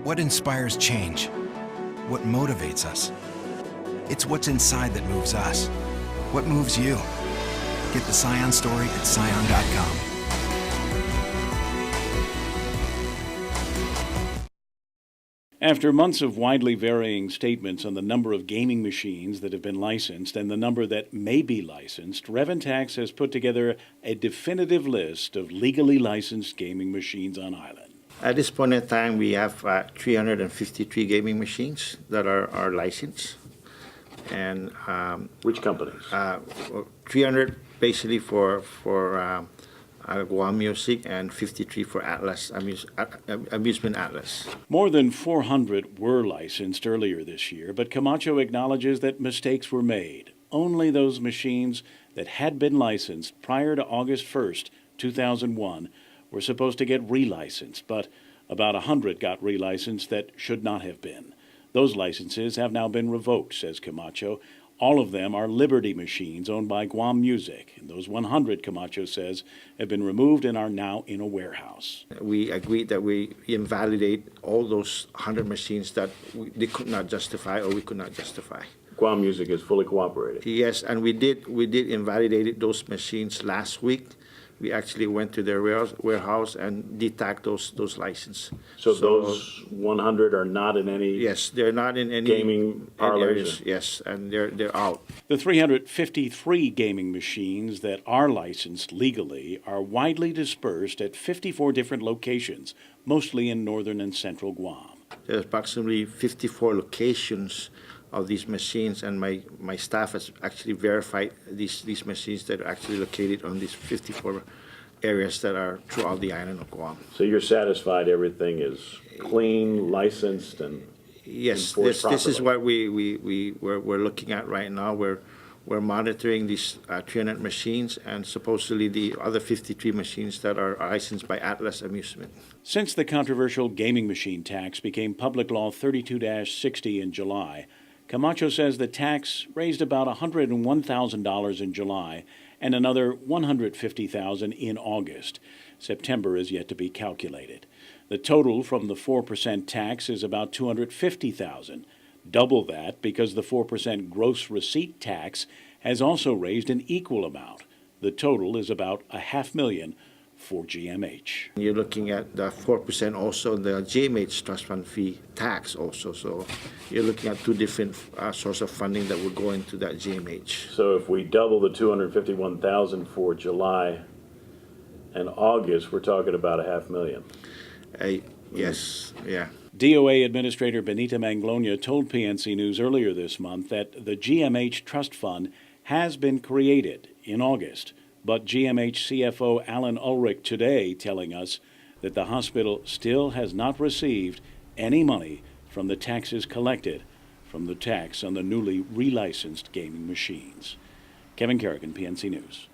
What inspires change? What motivates us? It's what's inside that moves us. What moves you? Get the Scion story at Scion.com. After months of widely varying statements on the number of gaming machines that have been licensed and the number that may be licensed, Reventax has put together a definitive list of legally licensed gaming machines on island. At this point in time, we have 353 gaming machines that are licensed. And Which companies? 300 basically for Guam Music and 53 for Atlas, Amusement Atlas. More than 400 were licensed earlier this year, but Camacho acknowledges that mistakes were made. Only those machines that had been licensed prior to August 1st, 2001 were supposed to get relicensed, but about 100 got relicensed that should not have been. Those licenses have now been revoked, says Camacho. All of them are Liberty machines owned by Guam Music, and those 100, Camacho says, have been removed and are now in a warehouse. We agreed that we invalidate all those 100 machines that they could not justify or we could not justify. Guam Music has fully cooperated. Yes, and we did invalidate those machines last week. We actually went to their warehouse and detagged those licenses. So those 100 are not in any yes, they're not in any gaming parlors? Yes, and they're out. The 353 gaming machines that are licensed legally are widely dispersed at 54 different locations, mostly in northern and central Guam. There's approximately 54 locations of these machines, and my staff has actually verified these machines that are actually located on these 54 areas that are throughout the island of Guam. So you're satisfied everything is clean, licensed, and yes, enforced this is properly? what we're looking at right now. We're monitoring these 300 machines and supposedly the other 53 machines that are licensed by Atlas Amusement. Since the controversial gaming machine tax became Public Law 32-60 in July, Camacho says the tax raised about $101,000 in July and another $150,000 in August. September is yet to be calculated. The total from the 4% tax is about $250,000, double that because the 4% gross receipt tax has also raised an equal amount. The total is about $500,000 for GMH. You're looking at the 4% also, the GMH trust fund fee tax also. So you're looking at two different sources of funding that will go into that GMH. So if we double the $251,000 for July and August, we're talking about $500,000. Yes, yeah. DOA Administrator Benita Manglona told PNC News earlier this month that the GMH Trust Fund has been created in August. But GMH CFO Alan Ulrich today telling us that the hospital still has not received any money from the taxes collected from the tax on the newly relicensed gaming machines. Kevin Kerrigan, PNC News.